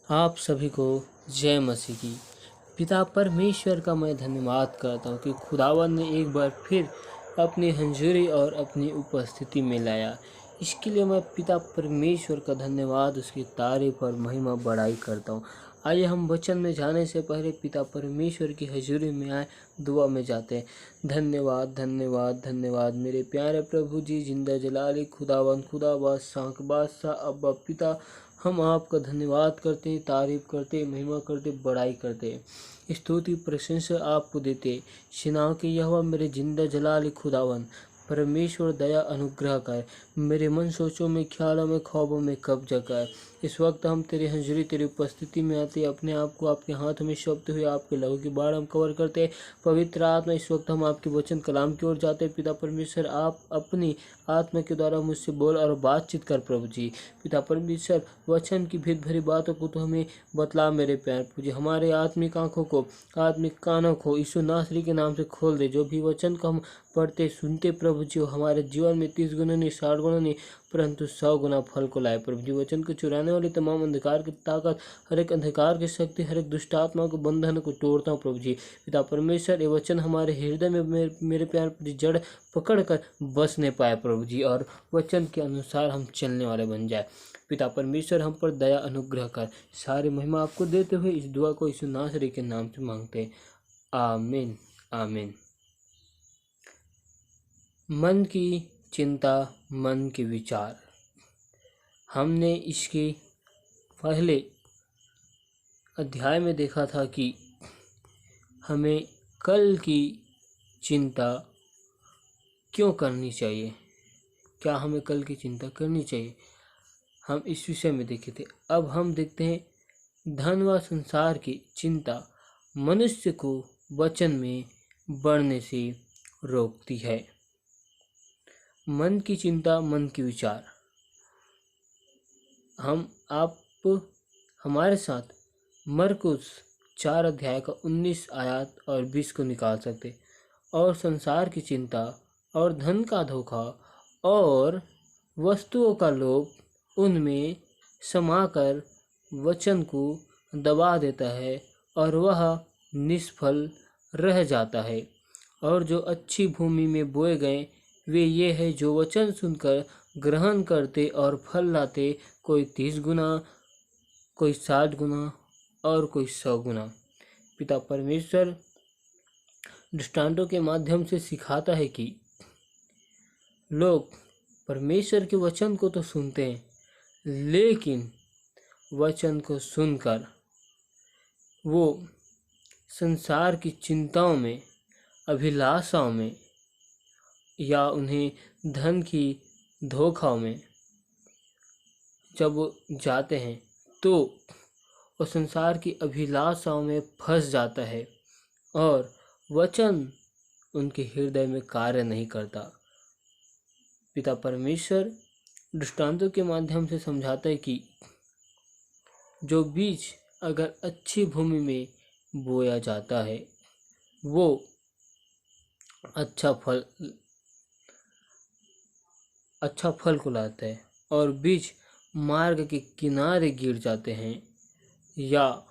आप सभी को जय मसीह की। पिता परमेश्वर का मैं धन्यवाद करता हूँ कि खुदावन ने एक बार फिर अपनी हंजूरी और अपनी उपस्थिति में लाया। इसके लिए मैं पिता परमेश्वर का धन्यवाद, उसकी तारीफ और महिमा बड़ाई करता हूँ। आइए हम वचन में जाने से पहले पिता परमेश्वर की हजूरी में आए, दुआ में जाते हैं। धन्यवाद धन्यवाद धन्यवाद मेरे प्यारे प्रभु जी, जिंदा जलाली खुदावन, खुदा बादशाह बादशाह अब्बा पिता, हम आपका धन्यवाद करते हैं, तारीफ करते हैं, महिमा करते, बड़ाई करते हैं, स्तुति प्रशंसा आपको देते। सेनाओं के यहोवा मेरे जिंदा जलाली खुदावन, परमेश्वर दया अनुग्रह कर, मेरे मन सोचों में, ख्यालों में, ख्वाबों में कब्जा कर। इस वक्त हम तेरी हंजरी, तेरी उपस्थिति में आते, अपने आप को आपके हाथ में सौंपते हुए आपके लहू की बाढ़ हम कवर करते। पवित्र आत्मा, इस वक्त हम आपके वचन कलाम की ओर जाते। पिता परमेश्वर, आप अपनी आत्मा के द्वारा मुझसे बोल और बातचीत कर प्रभु जी। पिता परमेश्वर, वचन की भेद भरी बातों को तो हमें बतला मेरे प्यार प्रभु जी। हमारे आत्मिक आंखों को, आत्मिक कानों को यीशु नासरी के नाम से खोल दे। जो भी वचन को हम पढ़ते सुनते प्रभु जी, हमारे जीवन में 30 गुना नहीं, 60 गुना नहीं, परंतु 100 गुना फल को लाए प्रभु जी। वचन को चुराने वाली तमाम अंधकार की ताकत, हर एक अंधकार की शक्ति, हर एक दुष्ट आत्मा को, बंधन को तोड़ता हूँ प्रभु जी। पिता परमेश्वर, ये वचन हमारे हृदय में मेरे प्यार प्रभु जी जड़ पकड़ कर बसने पाए प्रभु जी, और वचन के अनुसार हम चलने वाले बन जाए। पिता परमेश्वर, हम पर दया अनुग्रह कर। सारी महिमा आपको देते हुए इस दुआ को यीशु नासरी के नाम से मांगते हैं, आमीन आमीन। मन की चिंता, मन के विचार। हमने इसके पहले अध्याय में देखा था कि हमें कल की चिंता क्यों करनी चाहिए, क्या हमें कल की चिंता करनी चाहिए, हम इस विषय में देखे थे। अब हम देखते हैं धन व संसार की चिंता मनुष्य को वचन में बढ़ने से रोकती है। मन की चिंता, मन के विचार। आप हमारे साथ मरकुस 4 अध्याय का 19 आयत और 20 को निकाल सकते। और संसार की चिंता और धन का धोखा और वस्तुओं का लोभ उनमें समाकर वचन को दबा देता है और वह निष्फल रह जाता है। और जो अच्छी भूमि में बोए गए वे ये है जो वचन सुनकर ग्रहण करते और फल लाते, कोई 30 गुना, कोई 60 गुना और कोई 100 गुना। पिता परमेश्वर दृष्टांतों के माध्यम से सिखाता है कि लोग परमेश्वर के वचन को तो सुनते हैं, लेकिन वचन को सुनकर वो संसार की चिंताओं में, अभिलाषाओं में या उन्हें धन की धोखाओं में जब जाते हैं तो वो संसार की अभिलाषाओं में फंस जाता है और वचन उनके हृदय में कार्य नहीं करता। पिता परमेश्वर दृष्टांतों के माध्यम से समझाता है कि जो बीज अगर अच्छी भूमि में बोया जाता है वो अच्छा फल को लाता है, और बीज मार्ग के किनारे गिर जाते हैं या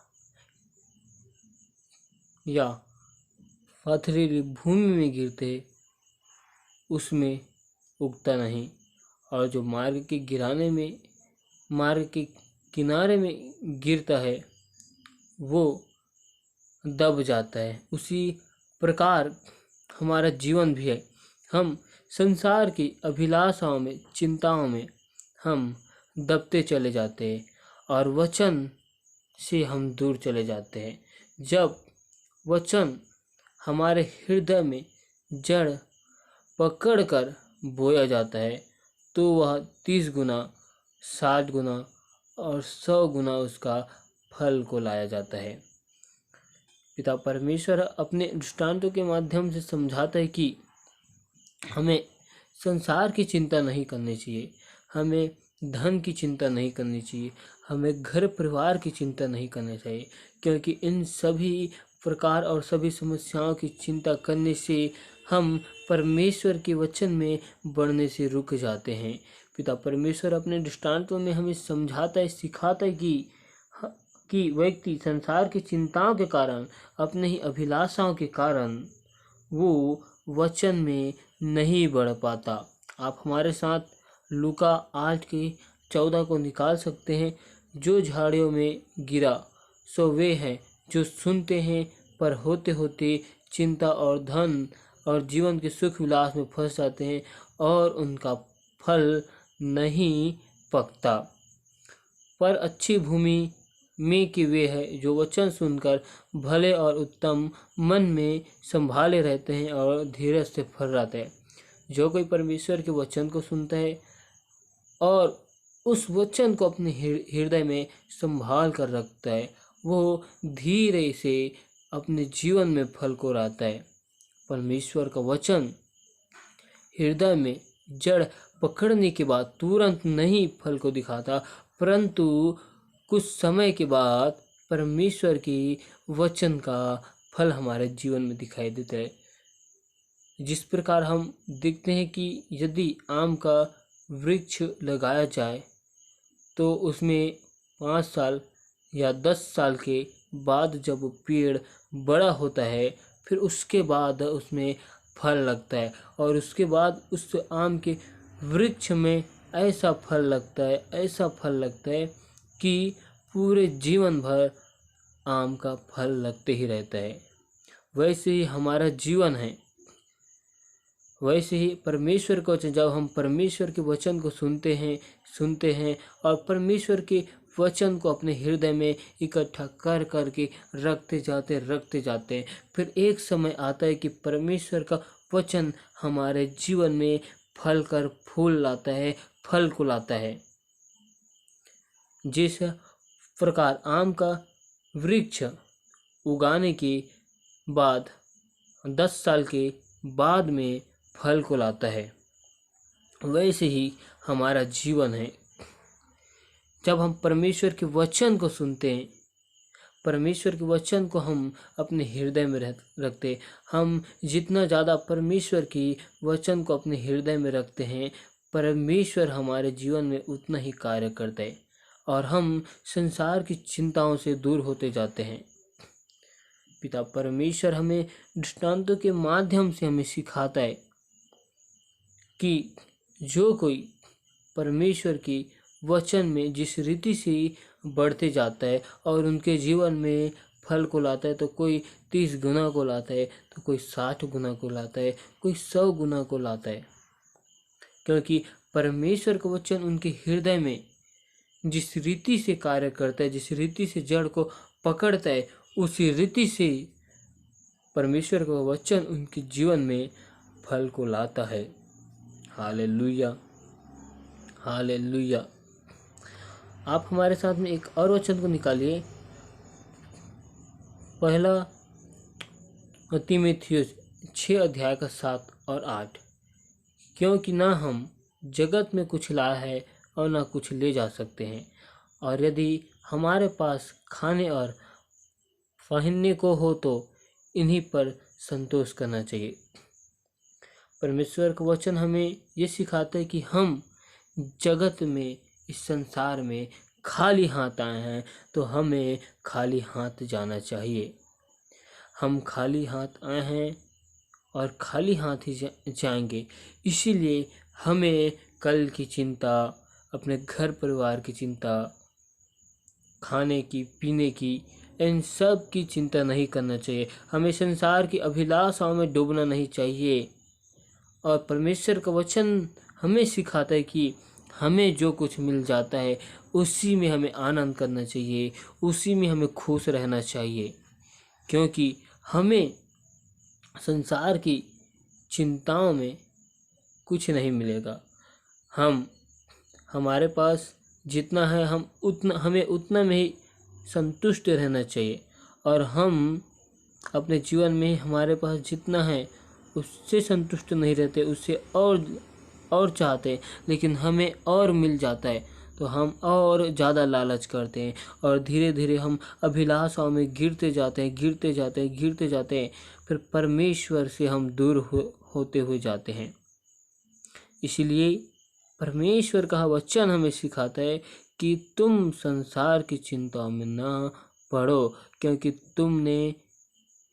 पथरीली भूमि में गिरते, उसमें उगता नहीं। और जो मार्ग के किनारे में गिरता है वो दब जाता है। उसी प्रकार हमारा जीवन भी है। हम संसार की अभिलाषाओं में, चिंताओं में हम दबते चले जाते हैं और वचन से हम दूर चले जाते हैं। जब वचन हमारे हृदय में जड़ पकड़कर बोया जाता है तो वह 30 गुना, 60 गुना और 100 गुना उसका फल को लाया जाता है। पिता परमेश्वर अपने दृष्टांतों के माध्यम से समझाता है कि हमें संसार की चिंता नहीं करनी चाहिए, हमें धन की चिंता नहीं करनी चाहिए, हमें घर परिवार की चिंता नहीं करनी चाहिए, क्योंकि इन सभी प्रकार और सभी समस्याओं की चिंता करने से हम परमेश्वर के वचन में बढ़ने से रुक जाते हैं। पिता परमेश्वर अपने दृष्टांतों में हमें समझाता है, सिखाता है कि कि व्यक्ति संसार की चिंताओं के कारण, अपने ही अभिलाषाओं के कारण वो वचन में नहीं बढ़ पाता। आप हमारे साथ लूका 8:14 को निकाल सकते हैं। जो झाड़ियों में गिरा सो वे हैं जो सुनते हैं, पर होते होते चिंता और धन और जीवन के सुख विलास में फंस जाते हैं और उनका फल नहीं पकता। पर अच्छी भूमि में कि वे है जो वचन सुनकर भले और उत्तम मन में संभाले रहते हैं और धीरज से फल रहते हैं। जो कोई परमेश्वर के वचन को सुनता है और उस वचन को अपने हृदय में संभाल कर रखता है, वो धीरे से अपने जीवन में फल को लाता है। परमेश्वर का वचन हृदय में जड़ पकड़ने के बाद तुरंत नहीं फल को दिखाता, परंतु कुछ समय के बाद परमेश्वर की वचन का फल हमारे जीवन में दिखाई देता है। जिस प्रकार हम देखते हैं कि यदि आम का वृक्ष लगाया जाए तो उसमें 5 साल या 10 साल के बाद जब वो पेड़ बड़ा होता है, फिर उसके बाद उसमें फल लगता है और उसके बाद उस आम के वृक्ष में ऐसा फल लगता है कि पूरे जीवन भर आम का फल लगते ही रहता है। वैसे ही हमारा जीवन है, वैसे ही परमेश्वर को जब हम परमेश्वर के वचन को सुनते हैं और परमेश्वर के वचन को अपने हृदय में इकट्ठा कर करके रखते जाते हैं, फिर एक समय आता है कि परमेश्वर का वचन हमारे जीवन में फल कर फूल लाता है, फल को लाता है। जिस प्रकार आम का वृक्ष उगाने के बाद 10 साल के बाद में फल को लाता है, वैसे ही हमारा जीवन है। जब हम परमेश्वर के वचन को सुनते हैं, परमेश्वर के वचन को हम अपने हृदय में रखते, हम जितना ज़्यादा परमेश्वर की वचन को अपने हृदय में रखते हैं, परमेश्वर हमारे जीवन में उतना ही कार्य करता है और हम संसार की चिंताओं से दूर होते जाते हैं। पिता परमेश्वर हमें दृष्टांतों के माध्यम से हमें सिखाता है कि जो कोई परमेश्वर की वचन में जिस रीति से बढ़ते जाता है और उनके जीवन में फल को लाता है, तो कोई 30 गुना को लाता है, तो कोई 60 गुना को लाता है, कोई 100 गुना को लाता है। क्योंकि परमेश्वर का वचन उनके हृदय में जिस रीति से कार्य करता है, जिस रीति से जड़ को पकड़ता है, उसी रीति से परमेश्वर का वचन उनके जीवन में फल को लाता है। Hallelujah, hallelujah. आप हमारे साथ में एक और वचन को निकालिए, पहला तीमुथियुस 6:7 और 8। क्योंकि ना हम जगत में कुछ लाए हैं और ना कुछ ले जा सकते हैं, और यदि हमारे पास खाने और पहनने को हो तो इन्हीं पर संतोष करना चाहिए। परमेश्वर का वचन हमें ये सिखाता है कि हम जगत में, इस संसार में खाली हाथ आए हैं, तो हमें खाली हाथ जाना चाहिए। हम खाली हाथ आए हैं और खाली हाथ ही जाएंगे। इसीलिए हमें कल की चिंता, अपने घर परिवार की चिंता, खाने की, पीने की, इन सब की चिंता नहीं करना चाहिए। हमें संसार की अभिलाषाओं में डूबना नहीं चाहिए। और परमेश्वर का वचन हमें सिखाता है कि हमें जो कुछ मिल जाता है उसी में हमें आनंद करना चाहिए, उसी में हमें खुश रहना चाहिए। क्योंकि हमें संसार की चिंताओं में कुछ नहीं मिलेगा। हमारे पास जितना है हमें उतना में ही संतुष्ट रहना चाहिए। और हम अपने जीवन में हमारे पास जितना है उससे संतुष्ट नहीं रहते, उससे और चाहते हैं, लेकिन हमें और मिल जाता है तो हम और ज़्यादा लालच करते हैं और धीरे धीरे हम अभिलाषाओं में गिरते जाते हैं। फिर परमेश्वर से हम दूर होते हुए जाते हैं। इसलिए परमेश्वर का वचन हमें सिखाता है कि तुम संसार की चिंता में न पड़ो, क्योंकि तुमने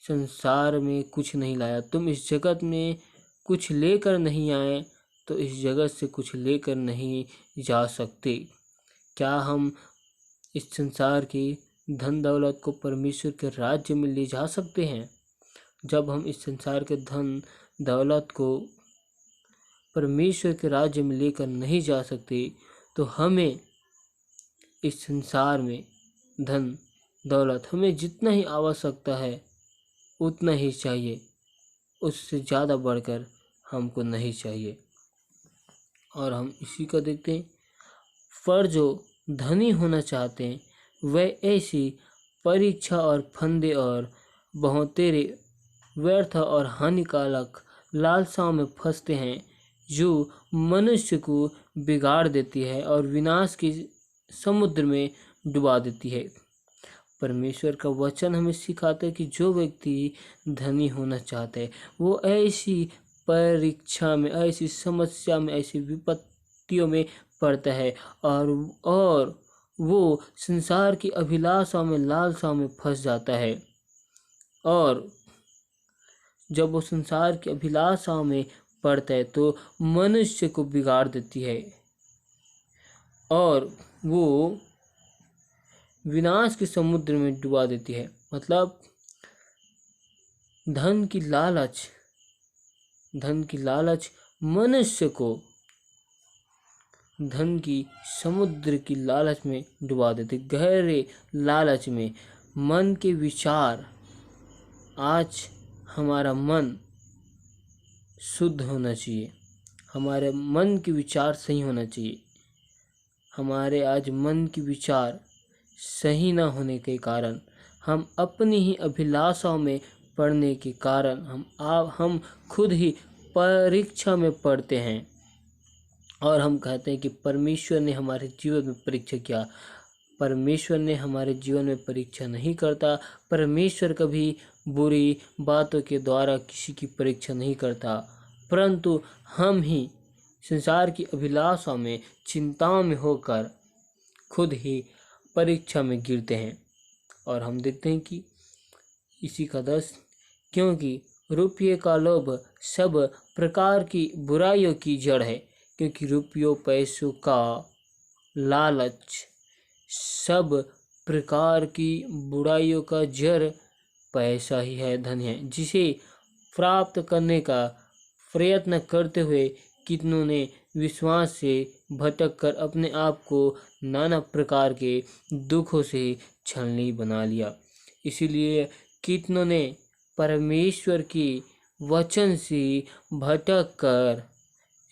संसार में कुछ नहीं लाया। तुम इस जगत में कुछ लेकर नहीं आए, तो इस जगत से कुछ लेकर नहीं जा सकते। क्या हम इस संसार की धन दौलत को परमेश्वर के राज्य में ले जा सकते हैं? जब हम इस संसार के धन दौलत को परमेश्वर के राज्य में लेकर नहीं जा सकते, तो हमें इस संसार में धन दौलत हमें जितना ही आवश्यकता है उतना ही चाहिए, उससे ज़्यादा बढ़कर हमको नहीं चाहिए। और हम इसी को देखते हैं, पर जो धनी होना चाहते हैं वह ऐसी परीक्षा और फंदे और बहुतेरे व्यर्थ और हानिकारक लालसाओं में फंसते हैं, जो मनुष्य को बिगाड़ देती है और विनाश के समुद्र में डुबा देती है। परमेश्वर का वचन हमें सिखाता है कि जो व्यक्ति धनी होना चाहता है वो ऐसी परीक्षा में, ऐसी समस्या में, ऐसी विपत्तियों में पड़ता है और वो संसार की अभिलाषा में, लालसा में फंस जाता है। और जब वो संसार की अभिलाषा में पड़ता है तो मनुष्य को बिगाड़ देती है और वो विनाश के समुद्र में डुबा देती है। मतलब धन की लालच मनुष्य को धन की समुद्र की लालच में डुबा देती, गहरे लालच में। मन के विचार, आज हमारा मन शुद्ध होना चाहिए, हमारे मन के विचार सही होना चाहिए। हमारे आज मन के विचार सही ना होने के कारण, हम अपनी ही अभिलाषाओं में पड़ने के कारण हम खुद ही परीक्षा में पड़ते हैं। और हम कहते हैं कि परमेश्वर ने हमारे जीवन में परीक्षा किया। परमेश्वर ने हमारे जीवन में परीक्षा नहीं करता। परमेश्वर कभी बुरी बातों के द्वारा किसी की परीक्षा नहीं करता, परंतु हम ही संसार की अभिलाषा में, चिंताओं में होकर खुद ही परीक्षा में गिरते हैं। और हम देखते हैं कि इसी का 10, क्योंकि रुपये का लोभ सब प्रकार की बुराइयों की जड़ है। क्योंकि रुपयों पैसों का लालच सब प्रकार की बुराइयों का जड़ पैसा ही है, धन है, जिसे प्राप्त करने का प्रयत्न करते हुए कितनों ने विश्वास से भटक कर अपने आप को नाना प्रकार के दुखों से छलनी बना लिया। इसीलिए कितनों ने परमेश्वर की वचन से भटक कर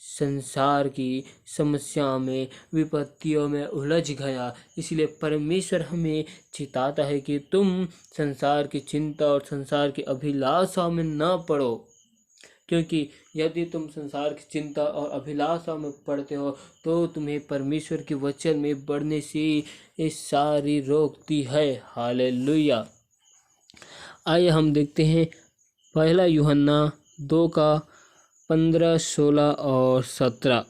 संसार की समस्याओं में, विपत्तियों में उलझ गया। इसलिए परमेश्वर हमें चिताता है कि तुम संसार की चिंता और संसार की अभिलाषा में न पड़ो, क्योंकि यदि तुम संसार की चिंता और अभिलाषा में पड़ते हो तो तुम्हें परमेश्वर के वचन में बढ़ने से ये सारी रोकती है। हालेलुया। आइए हम देखते हैं 1 यूहन्ना 2:15, 16 और 17।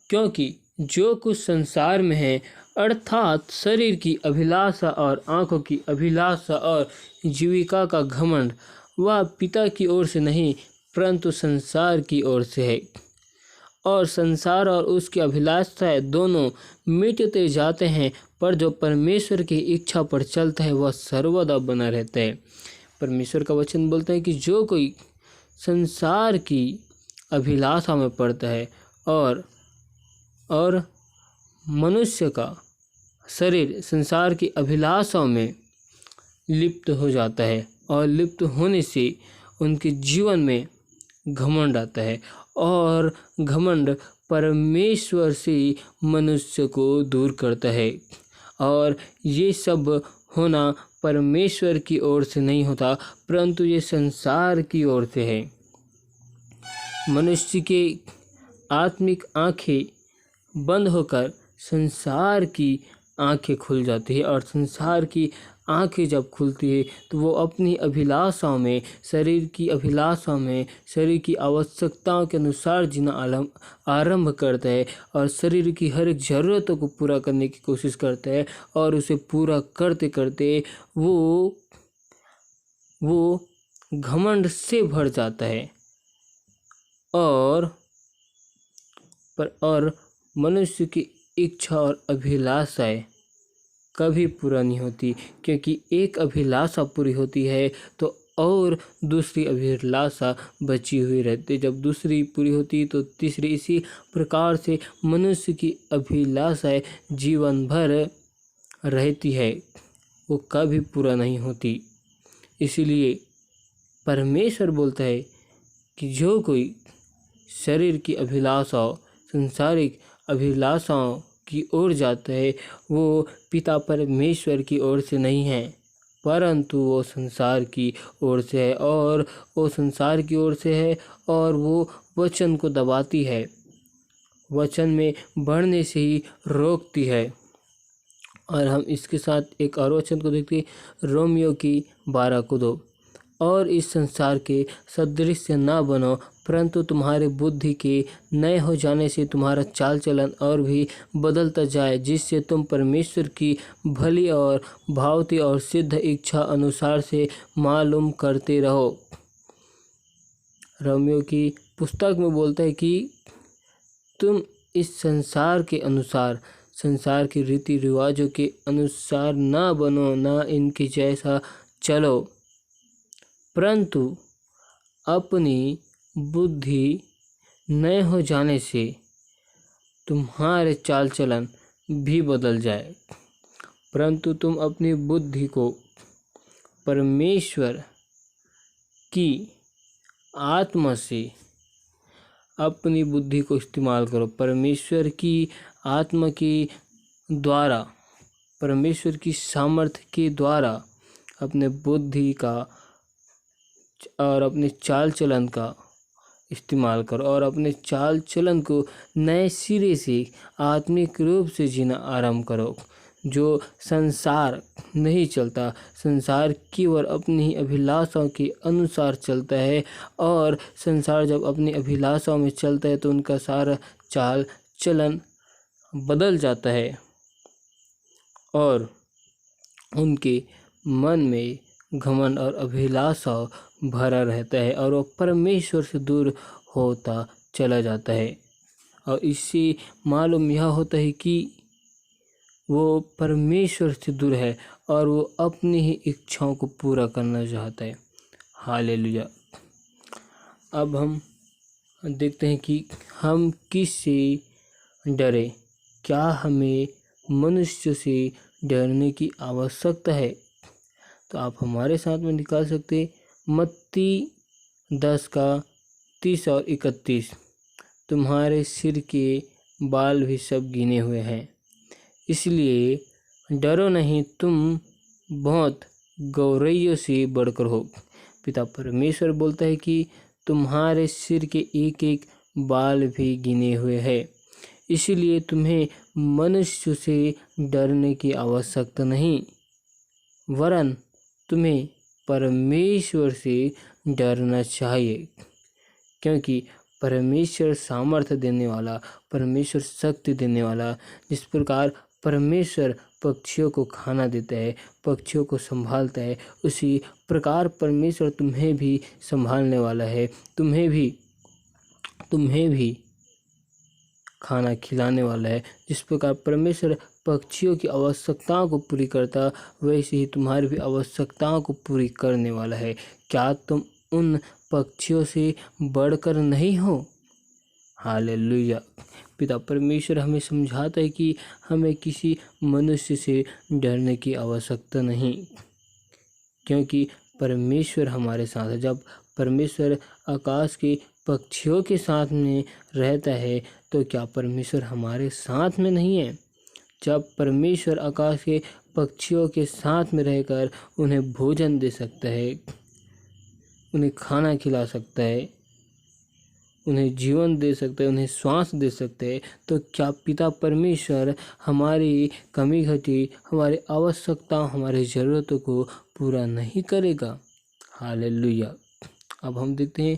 क्योंकि जो कुछ संसार में है, अर्थात शरीर की अभिलाषा और आंखों की अभिलाषा और जीविका का घमंड, वह पिता की ओर से नहीं परंतु संसार की ओर से है। और संसार और उसकी अभिलाषाएं दोनों मिटते जाते हैं, पर जो परमेश्वर की इच्छा पर चलता है वह सर्वदा बना रहता है। परमेश्वर का वचन बोलता है कि जो कोई संसार की अभिलाषा में पड़ता है और मनुष्य का शरीर संसार की अभिलाषाओं में लिप्त हो जाता है, और लिप्त होने से उनके जीवन में घमंड आता है, और घमंड परमेश्वर से मनुष्य को दूर करता है। और ये सब होना परमेश्वर की ओर से नहीं होता, परंतु ये संसार की ओर से है। मनुष्य के आत्मिक आंखें बंद होकर संसार की आंखें खुल जाती है और संसार की आंखें जब खुलती है तो वो अपनी अभिलाषाओं में, शरीर की अभिलाषाओं में, शरीर की आवश्यकताओं के अनुसार जीना आरंभ करता है और शरीर की हर एक ज़रूरतों को पूरा करने की कोशिश करता है और उसे पूरा करते करते वो घमंड से भर जाता है और मनुष्य की इच्छा और अभिलाषाएं कभी पूरा नहीं होती, क्योंकि एक अभिलाषा पूरी होती है तो और दूसरी अभिलाषा बची हुई रहती है। जब दूसरी पूरी होती तो तीसरी, इसी प्रकार से मनुष्य की अभिलाषाएं जीवन भर रहती है, वो कभी पूरा नहीं होती। इसीलिए परमेश्वर बोलता है कि जो कोई शरीर की अभिलाषाओं, सांसारिक अभिलाषाओं की ओर जाता है वो पिता परमेश्वर की ओर से नहीं है, परंतु वो संसार की ओर से है और वो संसार की ओर से है और वो वचन को दबाती है, वचन में बढ़ने से ही रोकती है। और हम इसके साथ एक और वचन को देखते हैं, रोमियो की 12 को 2। और इस संसार के सदृश न बनो, परंतु तुम्हारे बुद्धि के नए हो जाने से तुम्हारा चाल चलन और भी बदलता जाए, जिससे तुम परमेश्वर की भली और भावती और सिद्ध इच्छा अनुसार से मालूम करते रहो। रोमियो की पुस्तक में बोलता है कि तुम इस संसार के अनुसार, संसार के रीति रिवाजों के अनुसार ना बनो, ना इनके जैसा चलो, परंतु अपनी बुद्धि नए हो जाने से तुम्हारे चाल चलन भी बदल जाए। परंतु तुम अपनी बुद्धि को परमेश्वर की आत्मा से अपनी बुद्धि को इस्तेमाल करो, परमेश्वर की आत्मा के द्वारा, परमेश्वर की सामर्थ्य के द्वारा अपने बुद्धि का और अपने चाल चलन का इस्तेमाल करो और अपने चाल चलन को नए सिरे से आत्मिक रूप से जीना आरंभ करो। जो संसार नहीं चलता, संसार की ओर अपनी अभिलाषाओं के अनुसार चलता है और संसार जब अपनी अभिलाषाओं में चलता है तो उनका सारा चाल चलन बदल जाता है और उनके मन में घमंड और अभिलाषा भरा रहता है और वो परमेश्वर से दूर होता चला जाता है। और इससे मालूम यह होता है कि वो परमेश्वर से दूर है और वो अपनी ही इच्छाओं को पूरा करना चाहता है। हालेलुया। अब हम देखते हैं कि हम किससे डरे। क्या हमें मनुष्य से डरने की आवश्यकता है? तो आप हमारे साथ में निकाल सकते हैं मत्ती 10 का 30 और 31। तुम्हारे सिर के बाल भी सब गिने हुए हैं, इसलिए डरो नहीं, तुम बहुत गौरैयों से बढ़कर हो। पिता परमेश्वर बोलता है कि तुम्हारे सिर के एक एक बाल भी गिने हुए हैं, इसलिए तुम्हें मनुष्य से डरने की आवश्यकता नहीं, वरन तुम्हें परमेश्वर से डरना चाहिए, क्योंकि परमेश्वर सामर्थ्य देने वाला, परमेश्वर शक्ति देने वाला, जिस प्रकार परमेश्वर पक्षियों को खाना देता है, पक्षियों को संभालता है, उसी प्रकार परमेश्वर तुम्हें भी संभालने वाला है, तुम्हें भी खाना खिलाने वाला है। जिस प्रकार परमेश्वर पक्षियों की आवश्यकताओं को पूरी करता, वैसे ही तुम्हारी भी आवश्यकताओं को पूरी करने वाला है। क्या तुम उन पक्षियों से बढ़कर नहीं हो? हालेलुया। पिता परमेश्वर हमें समझाता है कि हमें किसी मनुष्य से डरने की आवश्यकता नहीं, क्योंकि परमेश्वर हमारे साथ है। जब परमेश्वर आकाश के पक्षियों के साथ में रहता है तो क्या परमेश्वर हमारे साथ में नहीं है? जब परमेश्वर आकाश के पक्षियों के साथ में रहकर उन्हें भोजन दे सकता है, उन्हें खाना खिला सकता है, उन्हें जीवन दे सकता है, उन्हें श्वास दे सकते हैं, तो क्या पिता परमेश्वर हमारी कमी घटी, हमारी आवश्यकताओं, हमारी ज़रूरतों को पूरा नहीं करेगा? हालेलुया। अब हम देखते हैं,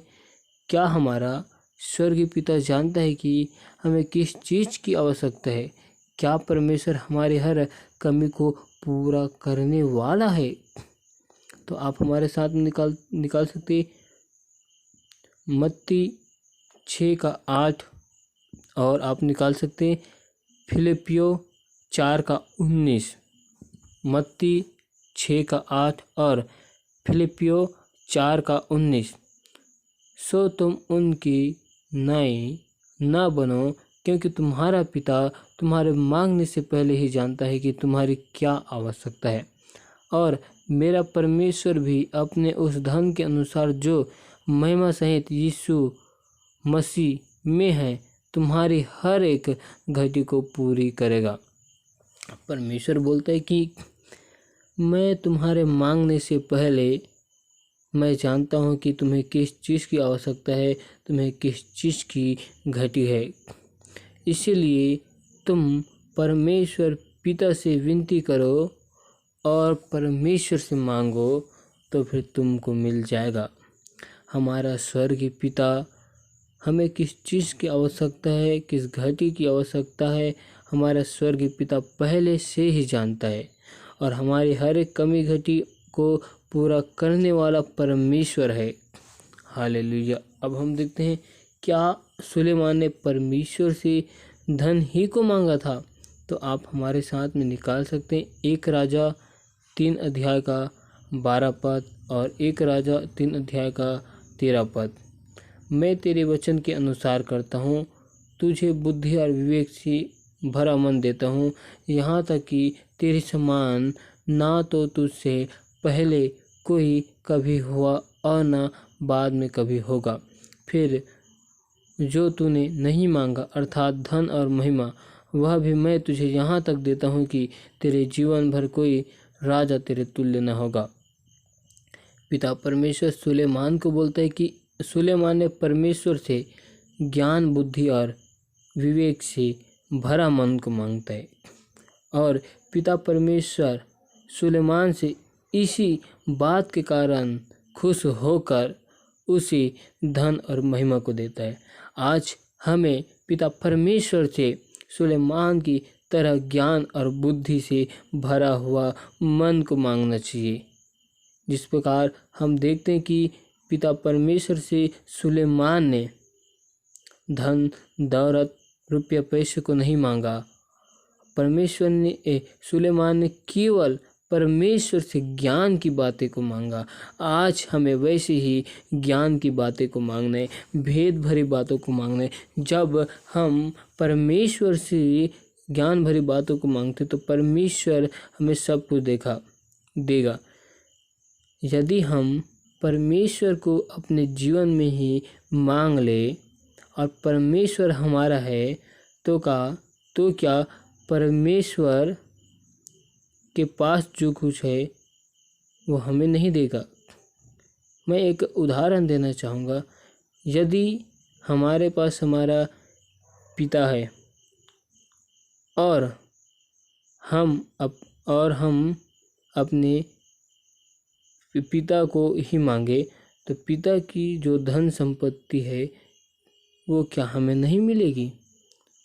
क्या हमारा स्वर्गीय पिता जानता है कि हमें किस चीज़ की आवश्यकता है? क्या परमेश्वर हमारे हर कमी को पूरा करने वाला है? तो आप हमारे साथ में निकाल सकते मत्ती 6:8, और आप निकाल सकते हैं फिलिपियो 4:19। मत्ती 6:8 और फिलिपियो 4:19। सो तुम उनकी नई न बनो, क्योंकि तुम्हारा पिता तुम्हारे मांगने से पहले ही जानता है कि तुम्हारी क्या आवश्यकता है। और मेरा परमेश्वर भी अपने उस धन के अनुसार जो महिमा सहित यीशु मसीह में है, तुम्हारी हर एक घटी को पूरी करेगा। परमेश्वर बोलता है कि मैं तुम्हारे मांगने से पहले मैं जानता हूँ कि तुम्हें किस चीज़ की आवश्यकता है, तुम्हें किस चीज़ की घटी है। इसीलिए तुम परमेश्वर पिता से विनती करो और परमेश्वर से मांगो, तो फिर तुमको मिल जाएगा। हमारा स्वर्गीय पिता हमें किस चीज़ की आवश्यकता है, किस घटी की आवश्यकता है, हमारा स्वर्गीय पिता पहले से ही जानता है, और हमारी हर एक कमी घटी को पूरा करने वाला परमेश्वर है। हालेलुया। अब हम देखते हैं, क्या सुलेमान ने परमेश्वर से धन ही को मांगा था? तो आप हमारे साथ में निकाल सकते हैं 1 राजा 3:12 और 1 राजा 3:13। मैं तेरे वचन के अनुसार करता हूँ, तुझे बुद्धि और विवेक से भरा मन देता हूँ, यहाँ तक कि तेरे समान ना तो तुझसे पहले कोई कभी हुआ और ना बाद में कभी होगा। फिर जो तूने नहीं मांगा, अर्थात धन और महिमा, वह भी मैं तुझे यहाँ तक देता हूँ कि तेरे जीवन भर कोई राजा तेरे तुल्य न होगा। पिता परमेश्वर सुलेमान को बोलता है कि सुलेमान ने परमेश्वर से ज्ञान, बुद्धि और विवेक से भरा मन को मांगता है, और पिता परमेश्वर सुलेमान से इसी बात के कारण खुश होकर उसे धन और महिमा को देता है। आज हमें पिता परमेश्वर से सुलेमान की तरह ज्ञान और बुद्धि से भरा हुआ मन को मांगना चाहिए। जिस प्रकार हम देखते हैं कि पिता परमेश्वर से सुलेमान ने धन, दौलत, रुपया, पैसे को नहीं मांगा। सुलेमान ने केवल परमेश्वर से ज्ञान की बातें को मांगा। आज हमें वैसे ही ज्ञान की बातें को मांगना है, भेद भरी बातों को मांगना है। जब हम परमेश्वर से ज्ञान भरी बातों को मांगते तो परमेश्वर हमें सब कुछ देगा। यदि हम परमेश्वर को अपने जीवन में ही मांग ले और परमेश्वर हमारा है, तो क्या परमेश्वर के पास जो कुछ है वो हमें नहीं देगा? मैं एक उदाहरण देना चाहूँगा। यदि हमारे पास हमारा पिता है और हम अपने पिता को ही मांगे, तो पिता की जो धन संपत्ति है वो क्या हमें नहीं मिलेगी?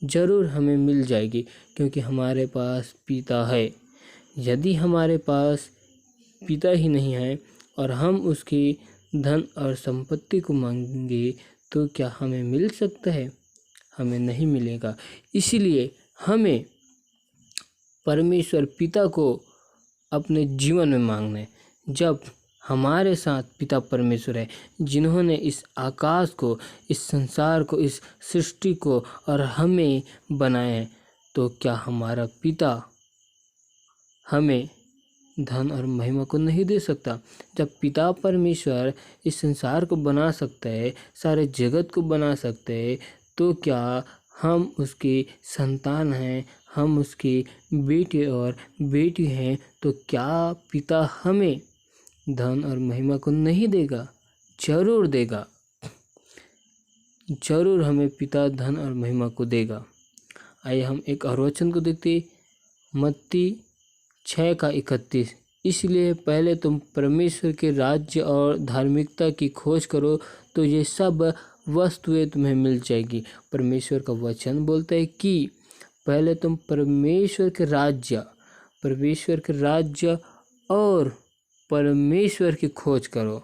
ज़रूर हमें मिल जाएगी, क्योंकि हमारे पास पिता है। यदि हमारे पास पिता ही नहीं है और हम उसकी धन और संपत्ति को मांगेंगे, तो क्या हमें मिल सकता है? हमें नहीं मिलेगा। इसीलिए हमें परमेश्वर पिता को अपने जीवन में मांगना है। जब हमारे साथ पिता परमेश्वर है, जिन्होंने इस आकाश को, इस संसार को, इस सृष्टि को और हमें बनाया है, तो क्या हमारा पिता हमें धन और महिमा को नहीं दे सकता? जब पिता परमेश्वर इस संसार को बना सकता है, सारे जगत को बना सकते हैं, तो क्या हम उसके संतान हैं, हम उसके बेटे और बेटी हैं, तो क्या पिता हमें धन और महिमा को नहीं देगा? जरूर देगा। जरूर हमें पिता धन और महिमा को देगा। आइए हम एक और वचन को देखते, मत्ती 6:31। इसलिए पहले तुम परमेश्वर के राज्य और धार्मिकता की खोज करो तो ये सब वस्तुएं तुम्हें मिल जाएगी। परमेश्वर का वचन बोलता है कि पहले तुम परमेश्वर के राज्य और परमेश्वर की खोज करो।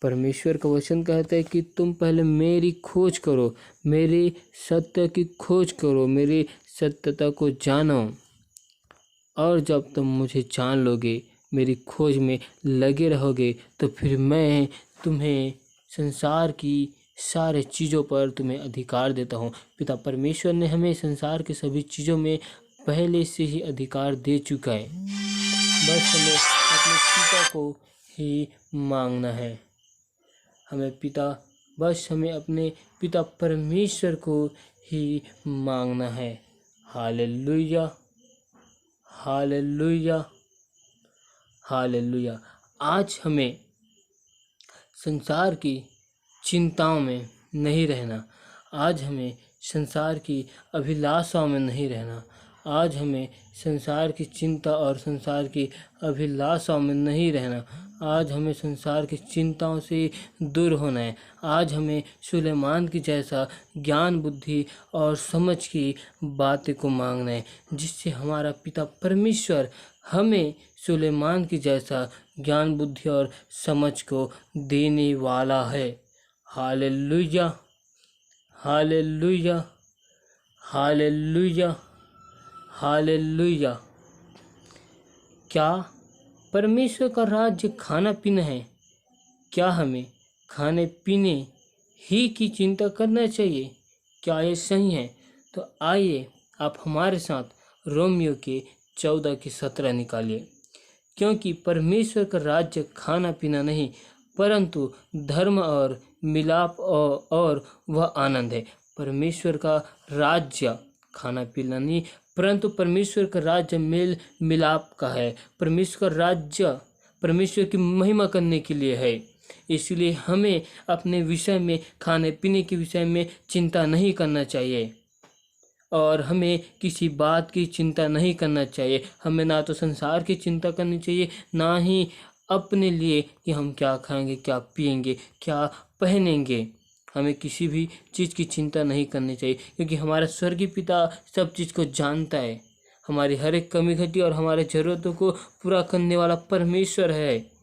परमेश्वर का वचन कहता है कि तुम पहले मेरी खोज करो, मेरे सत्य की खोज करो, मेरी सत्यता को जानो, और जब तुम मुझे जान लोगे, मेरी खोज में लगे रहोगे, तो फिर मैं तुम्हें संसार की सारे चीज़ों पर तुम्हें अधिकार देता हूँ। पिता परमेश्वर ने हमें संसार की सभी चीज़ों में पहले से ही अधिकार दे चुका है। बस हमें अपने पिता को ही मांगना है। हमें अपने पिता परमेश्वर को ही मांगना है। Hallelujah, hallelujah, hallelujah. आज हमें संसार की चिंताओं में नहीं रहना, आज हमें संसार की अभिलाषाओं में नहीं रहना, आज हमें संसार की चिंता और संसार की अभिलाषाओं में नहीं रहना, आज हमें संसार की चिंताओं से दूर होना है। आज हमें सुलेमान की जैसा ज्ञान, बुद्धि और समझ की बातें को मांगना है, जिससे हमारा पिता परमेश्वर हमें सुलेमान की जैसा ज्ञान, बुद्धि और समझ को देने वाला है। Hallelujah, hallelujah, hallelujah, hallelujah. क्या परमेश्वर का राज्य खाना पीना है? क्या हमें खाने पीने ही की चिंता करना चाहिए? क्या ये सही है? तो आइए आप हमारे साथ रोमियो के 14:17 निकालिए। क्योंकि परमेश्वर का राज्य खाना पीना नहीं, परंतु धर्म और मिलाप और वह आनंद है। परमेश्वर का राज्य खाना पीना नहीं, परंतु परमेश्वर का राज्य मेल मिलाप का है। परमेश्वर का राज्य परमेश्वर की महिमा करने के लिए है। इसलिए हमें अपने विषय में, खाने पीने के विषय में चिंता नहीं करना चाहिए, और हमें किसी बात की चिंता नहीं करना चाहिए। हमें ना तो संसार की चिंता करनी चाहिए, ना ही अपने लिए कि हम क्या खाएंगे, क्या पिएंगे, क्या पहनेंगे। हमें किसी भी चीज़ की चिंता नहीं करनी चाहिए, क्योंकि हमारा स्वर्गीय पिता सब चीज़ को जानता है। हमारी हर एक कमी घटी और हमारे ज़रूरतों को पूरा करने वाला परमेश्वर है।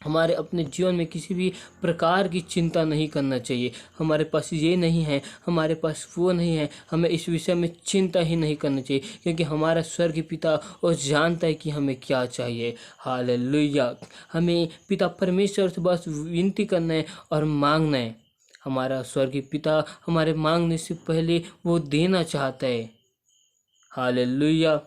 हमारे अपने जीवन में किसी भी प्रकार की चिंता नहीं करना चाहिए। हमारे पास ये नहीं है, हमारे पास वो नहीं है, हमें इस विषय में चिंता ही नहीं करनी चाहिए, क्योंकि हमारा स्वर्गीय पिता वो जानता है कि हमें क्या चाहिए। हालेलुया। हमें पिता परमेश्वर से बस विनती करना है और मांगना है। हमारा स्वर्गीय पिता हमारे मांगने से पहले वो देना चाहता है। हालेलुया।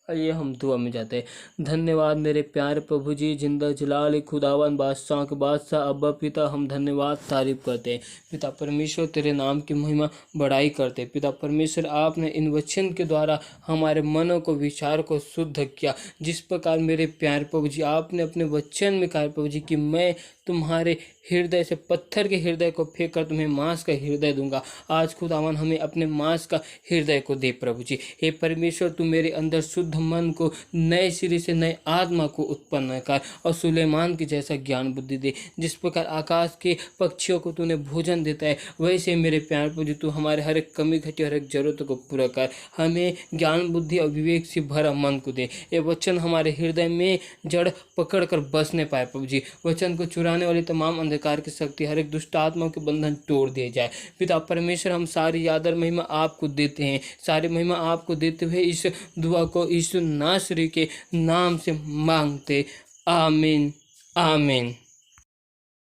आइए हम दुआ में जाते हैं। धन्यवाद मेरे प्यारे प्रभु जी, जिंदा जलाल खुदावन बादशाह के बादशाह अब्बा पिता, हम धन्यवाद तारीफ करते हैं। पिता परमेश्वर तेरे नाम की महिमा बढ़ाई करते हैं। पिता परमेश्वर आपने इन वचन के द्वारा हमारे मनों को, विचार को शुद्ध किया। जिस प्रकार मेरे प्यारे प्रभु जी आपने अपने वचन में कहा प्रभु जी कि मैं तुम्हारे हृदय से पत्थर के हृदय को फेंक कर तुम्हें मांस का हृदय दूंगा। आज खुदावन हमें अपने मांस का हृदय को दे प्रभु जी। हे परमेश्वर तू मेरे अंदर शुद्ध मन को, नए सिरे से नए आत्मा को उत्पन्न कर, और सुलेमान की जैसा ज्ञान बुद्धि दे। जिस प्रकार आकाश के पक्षियों को तूने भोजन देता है, वैसे मेरे प्यार प्रभु जी तू हमारे हर एक कमी घटी, हर एक जरूरत को पूरा कर। हमें ज्ञान बुद्धि और विवेक से भरा मन को दे। ये वचन हमारे हृदय में जड़ पकड़ कर बसने पाए प्रभु जी। वचन को चुराने वाली तमाम अंधकार की शक्ति, हर एक दुष्ट आत्मा के बंधन तोड़ दिए जाए। पिता परमेश्वर हम सारी आदर महिमा आपको देते हैं, सारी महिमा आपको देते हुए इस दुआ को यीशु नासरी के नाम से मांगते। आमीन, आमीन।